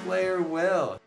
player will.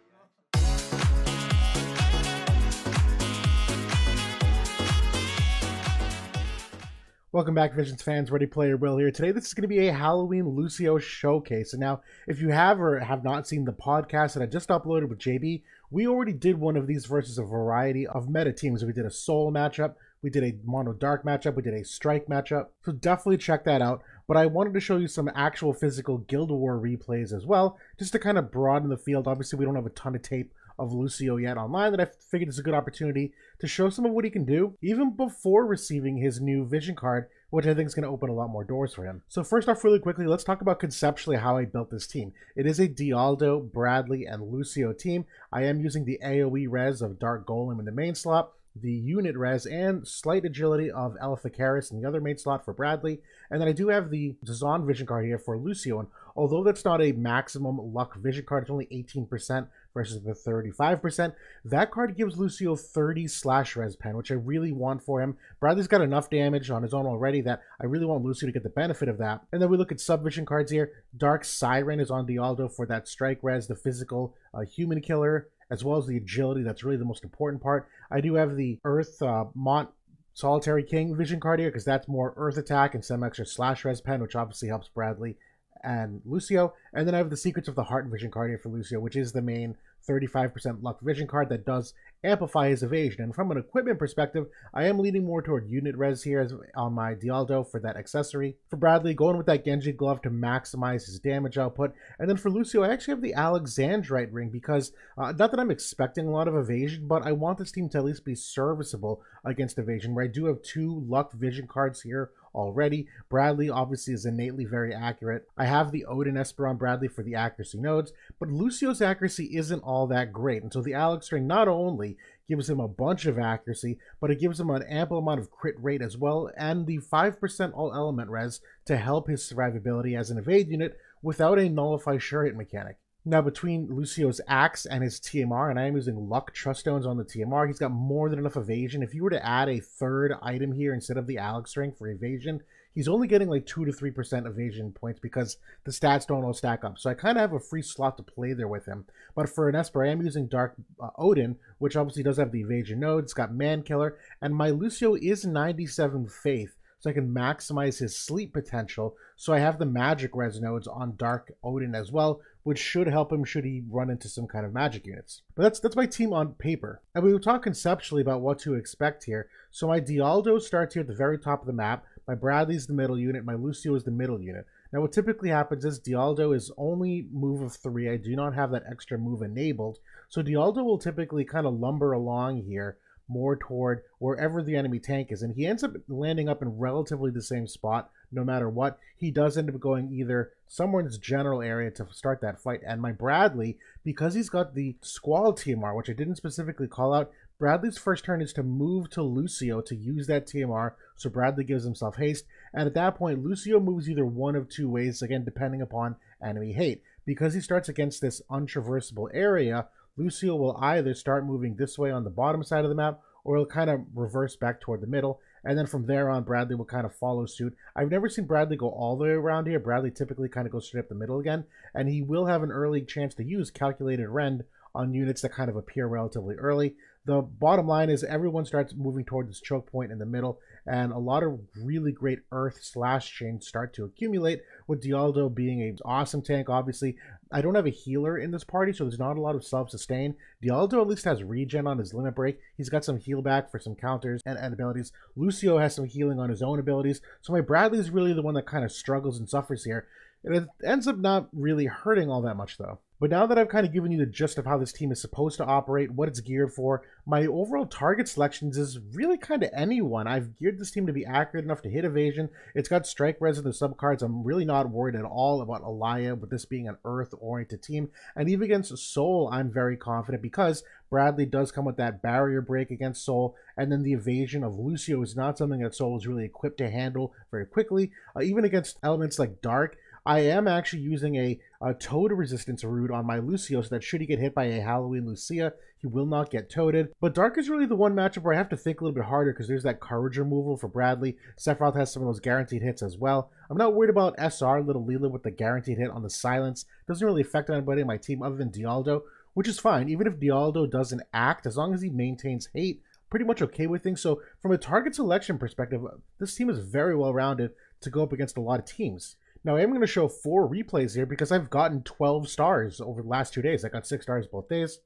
Welcome back, Visions fans. Ready Player Will here. Today, this is going to be a Halloween Lucio showcase. And now, if you have or have not seen the podcast that I just uploaded with JB, we already did one of these versus a variety of meta teams. We did a Soul matchup, we did a Mono Dark matchup, we did a Strike matchup. So definitely check that out. But I wanted to show you some actual physical Guild War replays as well, just to kind of broaden the field. Obviously, we don't have a ton of tape of Lucio yet online, that I figured is a good opportunity to show some of what he can do even before receiving his new vision card, which I think is going to open a lot more doors for him. So first off, really quickly, let's talk about conceptually how I built this team. It is a Dialdo, Bradley, and Lucio team. I am using the AoE res of Dark Golem in the main slot, the unit res and slight agility of Elphicaris in the other main slot for Bradley. And then I do have the Zazan vision card here for Lucio. And although that's not a maximum luck vision card, it's only 18% versus the 35%. That card gives Lucio 30 slash res pen, which I really want for him. Bradley's got enough damage on his own already that I really want Lucio to get the benefit of that. And then we look at subvision cards here. Dark Siren is on Dialdo for that strike res, the physical human killer, as well as the agility. That's really the most important part. I do have the Earth Mont Solitary King vision card here because that's more Earth attack and some extra slash res pen, which obviously helps Bradley and Lucio. And then I have the Secrets of the Heart vision card here for Lucio, which is the main 35% luck vision card that does amplify his evasion. And from an equipment perspective, I am leaning more toward unit res here on my Dialdo for that accessory. For Bradley, going with that Genji glove to maximize his damage output. And then for Lucio, I actually have the Alexandrite ring because, not that I'm expecting a lot of evasion, but I want this team to at least be serviceable against evasion, where I do have 2 luck vision cards here already. Bradley obviously is innately very accurate. I have the Odin Esper on Bradley for the accuracy nodes, but Lucio's accuracy isn't all that great. And so the Alex ring not only gives him a bunch of accuracy, but it gives him an ample amount of crit rate as well, and the 5% all element res to help his survivability as an evade unit without a nullify sure hit mechanic. Now, between Lucio's Axe and his TMR, and I am using Luck Trust Stones on the TMR, he's got more than enough evasion. If you were to add a third item here instead of the Alex ring for evasion, he's only getting like 2 to 3% evasion points because the stats don't all stack up. So I kind of have a free slot to play there with him. But for an Esper, I am using Dark Odin, which obviously does have the evasion node. It's got Man Killer, and my Lucio is 97 Faith, so I can maximize his sleep potential. So I have the magic res nodes on Dark Odin as well, which should help him should he run into some kind of magic units. But that's my team on paper. And we will talk conceptually about what to expect here. So my Dialdo starts here at the very top of the map. My Bradley's the middle unit. My Lucio is the middle unit. Now what typically happens is Dialdo is only move of 3. I do not have that extra move enabled. So Dialdo will typically kind of lumber along here more toward wherever the enemy tank is, and he ends up landing up in relatively the same spot no matter what. He does end up going either somewhere in this general area to start that fight, and my Bradley, because he's got the Squall TMR, which I didn't specifically call out, Bradley's first turn is to move to Lucio to use that TMR, so Bradley gives himself haste, and at that point Lucio moves either one of 2 ways, again depending upon enemy hate. Because he starts against this untraversable area, Lucio will either start moving this way on the bottom side of the map, or he'll kind of reverse back toward the middle, and then from there on, Bradley will kind of follow suit. I've never seen Bradley go all the way around here. Bradley typically kind of goes straight up the middle again, and he will have an early chance to use Calculated Rend on units that kind of appear relatively early. The bottom line is everyone starts moving toward this choke point in the middle, and a lot of really great Earth slash chains start to accumulate, with Dialdo being an awesome tank. Obviously, I don't have a healer in this party, so there's not a lot of self-sustain. Dialdo at least has regen on his limit break. He's got some heal back for some counters and abilities. Lucio has some healing on his own abilities, so my Bradley is really the one that kind of struggles and suffers here. And it ends up not really hurting all that much, though. But now that I've kind of given you the gist of how this team is supposed to operate, what it's geared for, my overall target selections is really kind of anyone. I've geared this team to be accurate enough to hit evasion. It's got strike res in the subcards. I'm really not worried at all about Alaya, with this being an Earth-oriented team. And even against Soul, I'm very confident because Bradley does come with that barrier break against Soul, and then the evasion of Lucio is not something that Soul is really equipped to handle very quickly. Even against elements like Dark, I am actually using a toad resistance root on my Lucio so that should he get hit by a Halloween Lucia, he will not get toaded. But Dark is really the one matchup where I have to think a little bit harder because there's that courage removal for Bradley. Sephiroth has some of those guaranteed hits as well. I'm not worried about SR, Little Leela, with the guaranteed hit on the silence. Doesn't really affect anybody in my team other than Dialdo, which is fine. Even if Dialdo doesn't act, as long as he maintains hate, pretty much okay with things. So from a target selection perspective, this team is very well rounded to go up against a lot of teams. Now I am going to show 4 replays here because I've gotten 12 stars over the last 2 days. I got 6 stars both days.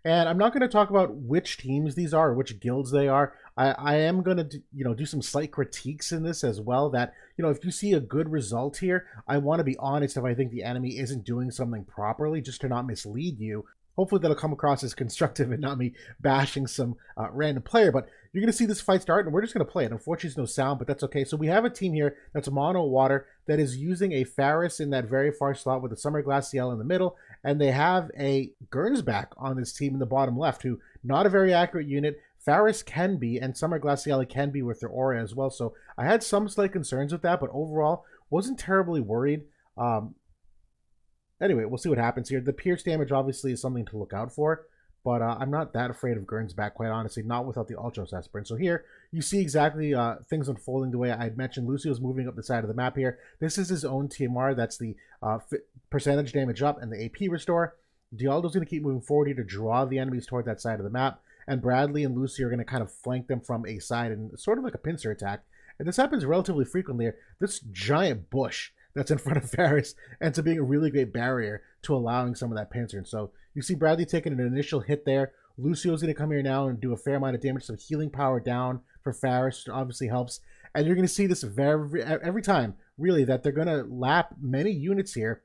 And I'm not going to talk about which teams these are or which guilds they are. I am going to do some slight critiques in this as well, that if you see a good result here, I want to be honest if I think the enemy isn't doing something properly, just to not mislead you. Hopefully that'll come across as constructive and not me bashing some random player. But you're going to see this fight start, and we're just going to play it. Unfortunately, there's no sound, but that's okay. So we have a team here that's mono water that is using a Faris in that very far slot with a Summer Glacial in the middle, and they have a Gernsback on this team in the bottom left, who not a very accurate unit. Faris can be, and Summer Glacial can be with their aura as well. So I had some slight concerns with that, but overall wasn't terribly worried. Anyway, we'll see what happens here. The pierce damage obviously is something to look out for, but I'm not that afraid of Gernsback, quite honestly, not without the Ultros Aspirant. So here, you see exactly things unfolding the way I had mentioned. Lucio's moving up the side of the map here. This is his own TMR. That's the percentage damage up and the AP restore. Dialdo's going to keep moving forward here to draw the enemies toward that side of the map, and Bradley and Lucio are going to kind of flank them from a side and sort of like a pincer attack. And this happens relatively frequently here. This giant bush that's in front of Faris ends up being a really great barrier to allowing some of that pincer. And so you see Bradley taking an initial hit there. Lucio's going to come here now and do a fair amount of damage. Some healing power down for Faris obviously helps. And you're going to see this every time, really, that they're going to lap many units here.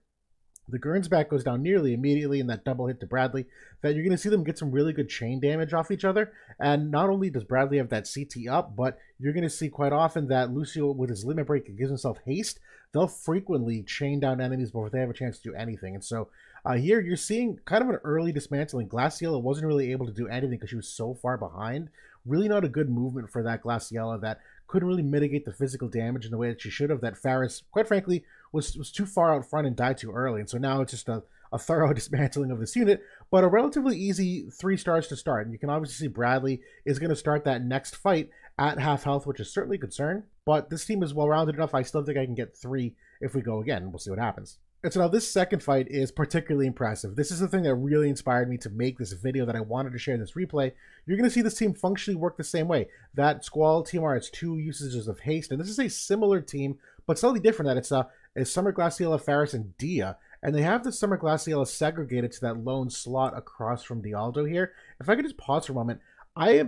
The Gernsback goes down nearly immediately in that double hit to Bradley, that you're going to see them get some really good chain damage off each other. And not only does Bradley have that CT up, but you're going to see quite often that Lucio, with his limit break, gives himself haste. They'll frequently chain down enemies before they have a chance to do anything. And so here you're seeing kind of an early dismantling. Glaciella wasn't really able to do anything because she was so far behind. Really not a good movement for that Glaciella that couldn't really mitigate the physical damage in the way that she should have. That Faris, quite frankly, was too far out front and died too early. And so now it's just a thorough dismantling of this unit, but a relatively easy 3 stars to start. And you can obviously see Bradley is going to start that next fight at half health, which is certainly a concern. But this team is well-rounded enough. I still think I can get 3 if we go again. We'll see what happens. And so now this second fight is particularly impressive. This is the thing that really inspired me to make this video that I wanted to share in this replay. You're going to see this team functionally work the same way. That Squall TMR has 2 usages of haste, and this is a similar team, but slightly different. That it's Summer Glaciella, Faris, and Dia. And they have the Summer Glaciella segregated to that lone slot across from Dialdo here. If I could just pause for a moment, I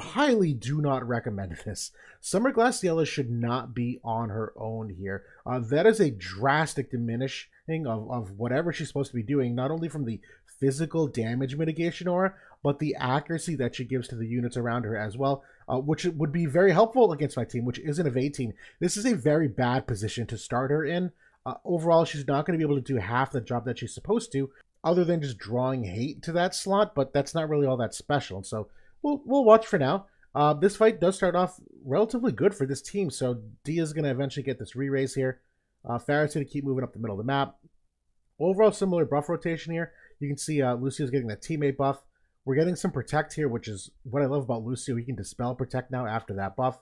highly do not recommend this. Summer Glaciella should not be on her own here. That is a drastic diminishing of whatever she's supposed to be doing, not only from the physical damage mitigation aura, but the accuracy that she gives to the units around her as well, which would be very helpful against my team, which isn't a V team. This is a very bad position to start her in. Overall, she's not going to be able to do half the job that she's supposed to, other than just drawing hate to that slot, but that's not really all that special. And so we'll watch for now. This fight does start off relatively good for this team, so Dia's going to eventually get this re-raise here. Faris going to keep moving up the middle of the map. Overall, similar buff rotation here. You can see Lucio's getting that teammate buff. We're getting some protect here, which is what I love about Lucio. He can dispel protect now after that buff.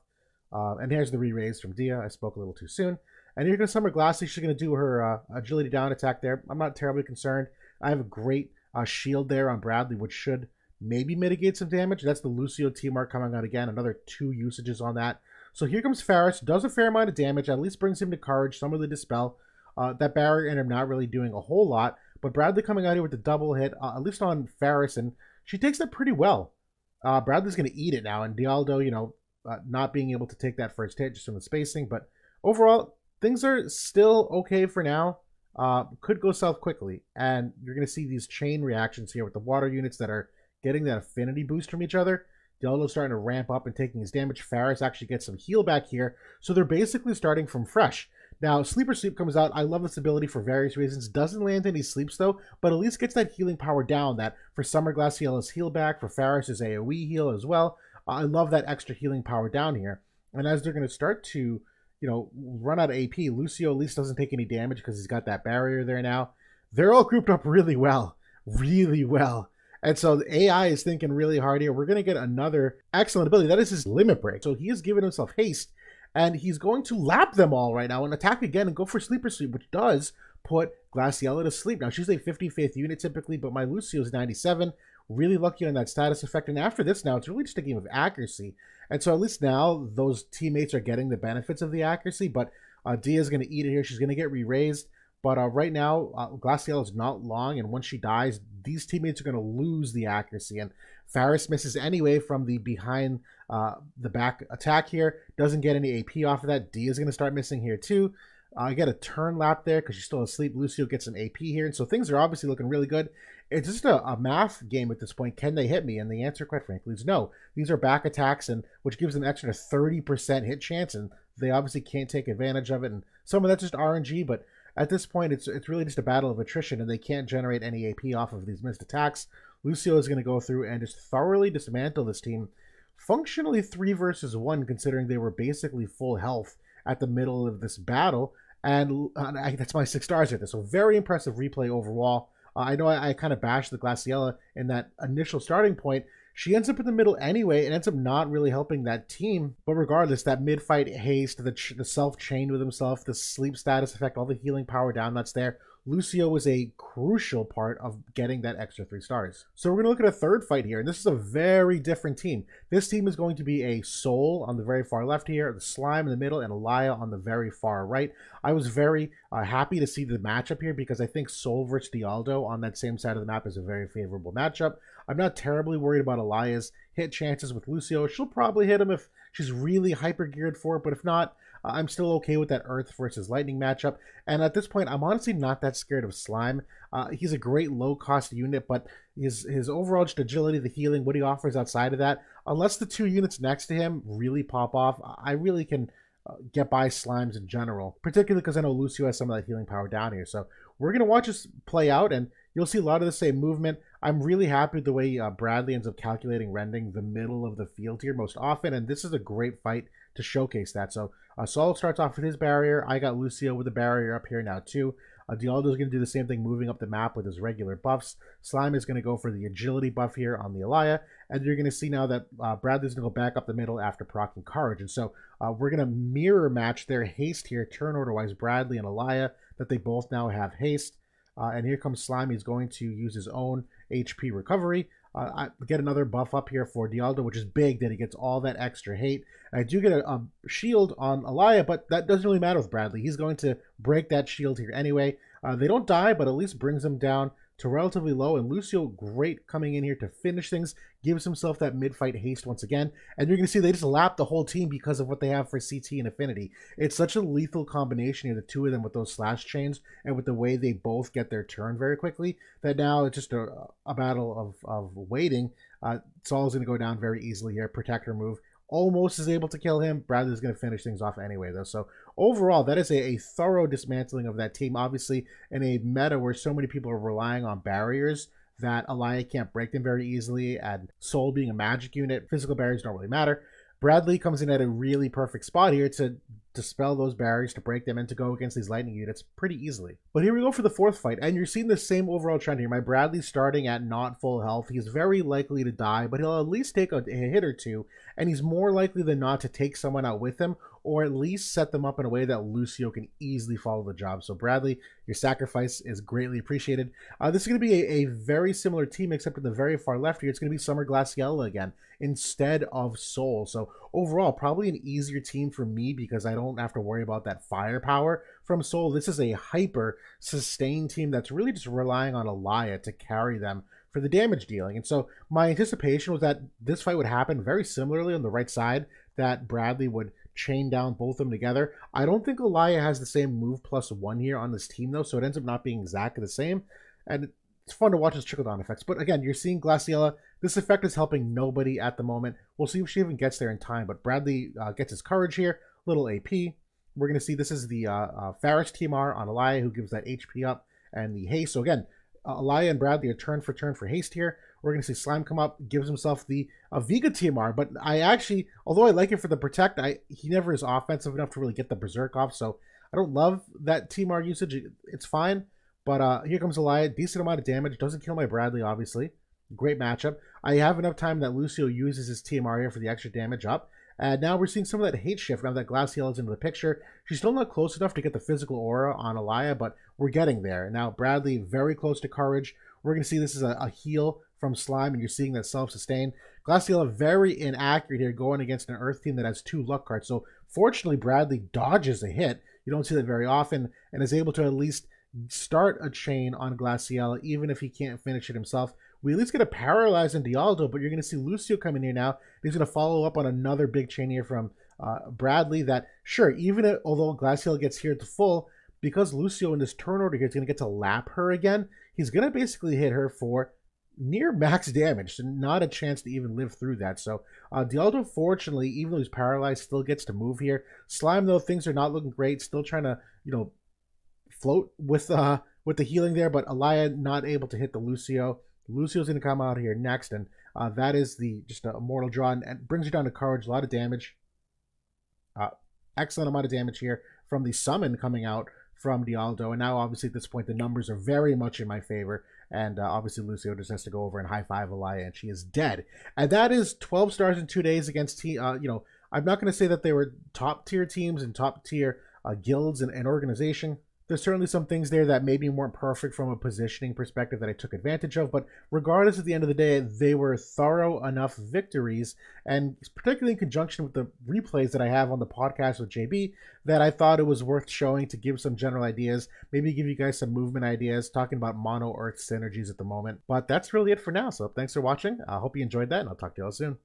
And here's the re-raise from Dia. I spoke a little too soon. And here goes Summer Glassy. She's going to do her agility down attack there. I'm not terribly concerned. I have a great shield there on Bradley, which should maybe mitigate some damage. That's the Lucio TMR coming out again. Another 2 usages on that. So here comes Faris. Does a fair amount of damage. At least brings him to courage. Some of the dispel. That barrier and him not really doing a whole lot. But Bradley coming out here with the double hit, at least on Faris, and she takes that pretty well. Bradley's going to eat it now. And Dialdo, not being able to take that first hit just from the spacing. But overall, things are still okay for now. Could go south quickly. And you're going to see these chain reactions here with the water units that are getting that affinity boost from each other. Dialdo's starting to ramp up and taking his damage. Faris actually gets some heal back here. So they're basically starting from fresh. Now, Sleeper Sleep comes out. I love this ability for various reasons. Doesn't land any sleeps, though, but at least gets that healing power down. That for Summer Glaciella's heal back, for Faris' AoE heal as well. I love that extra healing power down here. And as they're going to start to, run out of AP. Lucio at least doesn't take any damage because he's got that barrier there now. They're all grouped up really well, really well. And so the AI is thinking really hard here. We're going to get another excellent ability. That is his limit break. So he has given himself haste, and he's going to lap them all right now and attack again and go for Sleeper Sweep, which does put Glaciella to sleep. Now, she's a 55th unit typically, but my Lucio's 97. Really lucky on that status effect. And after this now, it's really just a game of accuracy. And so at least now those teammates are getting the benefits of the accuracy, but Dia's going to eat it here. She's going to get re-raised. But right now, Glaciella is not long, and once she dies, these teammates are going to lose the accuracy. And Faris misses anyway from the behind the back attack here. Doesn't get any AP off of that. Dia's going to start missing here too. I get a turn lap there because she's still asleep. Lucio gets an AP here, and so things are obviously looking really good. It's just a math game at this point. Can they hit me? And the answer, quite frankly, is no. These are back attacks, and which gives them an extra 30% hit chance, and they obviously can't take advantage of it. And some of that's just RNG, but at this point, it's really just a battle of attrition, and they can't generate any AP off of these missed attacks. Lucio is going to go through and just thoroughly dismantle this team. Functionally 3 versus 1, considering they were basically full health at the middle of this battle. And that's my 6 stars right there. So very impressive replay overall. I know I kind of bashed the Glaciella in that initial starting point. She ends up in the middle anyway and ends up not really helping that team. But regardless, that mid-fight haste, the self-chain with himself, the sleep status effect, all the healing power down that's there. Lucio was a crucial part of getting that extra 3 stars. So we're going to look at a third fight here, and this is a very different team. This team is going to be a Soul on the very far left here, the Slime in the middle, and Elia on the very far right. I was very happy to see the matchup here because I think Soul versus Dialdo on that same side of the map is a very favorable matchup. I'm not terribly worried about Elia's hit chances with Lucio. She'll probably hit him if she's really hyper geared for it, but if not, I'm still okay with that Earth versus Lightning matchup. And at this point, I'm honestly not that scared of Slime. He's a great low-cost unit, but his overall just agility, the healing, what he offers outside of that, unless the 2 units next to him really pop off, I really can get by Slimes in general, particularly because I know Lucio has some of that healing power down here. So we're going to watch this play out, and you'll see a lot of the same movement. I'm really happy with the way Bradley ends up calculating rending the middle of the field here most often, and this is a great fight to showcase that. So Saul starts off with his barrier. I got Lucio with the barrier up here now too. Dialdo is going to do the same thing, moving up the map with his regular buffs. Slime is going to go for the agility buff here on the Elia, and you're going to see now that Bradley's going to go back up the middle after proccing Courage. And so we're going to mirror match their haste here, turn order-wise, Bradley and Elia, that they both now have haste. And here comes Slime. He's going to use his own HP recovery. I get another buff up here for Dialdo, which is big that he gets all that extra hate. I do get a shield on Elia, but that doesn't really matter with Bradley. He's going to break that shield here anyway. They don't die, but at least brings them down to relatively low. And Lucio, great coming in here to finish things, gives himself that mid-fight haste once again. And you're going to see they just lap the whole team because of what they have for CT and Affinity. It's such a lethal combination here, the 2 of them with those slash chains and with the way they both get their turn very quickly, that now it's just a battle of waiting. Saul's going to go down very easily here. Protector move. Almost is able to kill him. Bradley's going to finish things off anyway, though. So overall, that is a thorough dismantling of that team. Obviously, in a meta where so many people are relying on barriers, that Elia can't break them very easily, and Soul being a magic unit, physical barriers don't really matter. Bradley comes in at a really perfect spot here to dispel those barriers, to break them, and to go against these lightning units pretty easily. But here we go for the 4th fight, and you're seeing the same overall trend here. My Bradley's starting at not full health. He's very likely to die, but he'll at least take a hit or 2, and he's more likely than not to take someone out with him, or at least set them up in a way that Lucio can easily follow the job. So Bradley, your sacrifice is greatly appreciated. This is going to be a very similar team, except at the very far left here, it's going to be Summer Glaciella again, instead of Soul. So overall, probably an easier team for me because I don't have to worry about that firepower from Soul. This is a hyper sustained team that's really just relying on Elia to carry them for the damage dealing. And so my anticipation was that this fight would happen very similarly on the right side, that Bradley would chain down both of them together. I don't think Elia has the same move +1 here on this team though, so it ends up not being exactly the same. And it's fun to watch his trickle-down effects. But again, you're seeing Glaciella. This effect is helping nobody at the moment. We'll see if she even gets there in time. But Bradley gets his courage here. Little AP. We're going to see this is the Faris TMR on Elia, who gives that HP up and the haste. So again, Elia and Bradley are turn for haste here. We're going to see Slime come up, gives himself the Vega TMR, but I actually, although I like it for the Protect, he never is offensive enough to really get the Berserk off, so I don't love that TMR usage. It's fine, but here comes Elia, decent amount of damage, doesn't kill my Bradley, obviously. Great matchup. I have enough time that Lucio uses his TMR here for the extra damage up. And now we're seeing some of that hate shift now that Glacial is into the picture. She's still not close enough to get the physical aura on Elia, but we're getting there. Now Bradley very close to Courage. We're going to see this is a heal from Slime, and you're seeing that self-sustain. Glacial very inaccurate here going against an Earth team that has 2 luck cards. So fortunately, Bradley dodges a hit. You don't see that very often, and is able to at least start a chain on Glacial, even if he can't finish it himself. We at least get a paralyze in Dialdo, but you're going to see Lucio come in here now. He's going to follow up on another big chain here from Bradley that, sure, although Glacial gets here to full, because Lucio in this turn order here is going to get to lap her again, he's going to basically hit her for near max damage, so not a chance to even live through that. So Dialdo, fortunately, even though he's paralyzed, still gets to move here. Slime, though, things are not looking great. Still trying to, float with the healing there, but Elia not able to hit the Lucio. Lucio's going to come out here next, and that is just a mortal draw, and brings you down to Courage. A lot of damage. Excellent amount of damage here from the summon coming out from Dialdo, and now obviously at this point the numbers are very much in my favor, and obviously Lucio just has to go over and high-five Elia, and she is dead. And that is 12 stars in 2 days against, I'm not going to say that they were top-tier teams and top-tier guilds and organization. There's certainly some things there that maybe weren't perfect from a positioning perspective that I took advantage of, but regardless, at the end of the day, they were thorough enough victories, and particularly in conjunction with the replays that I have on the podcast with JB, that I thought it was worth showing to give some general ideas, maybe give you guys some movement ideas, talking about mono-earth synergies at the moment. But that's really it for now, so thanks for watching. I hope you enjoyed that, and I'll talk to you all soon.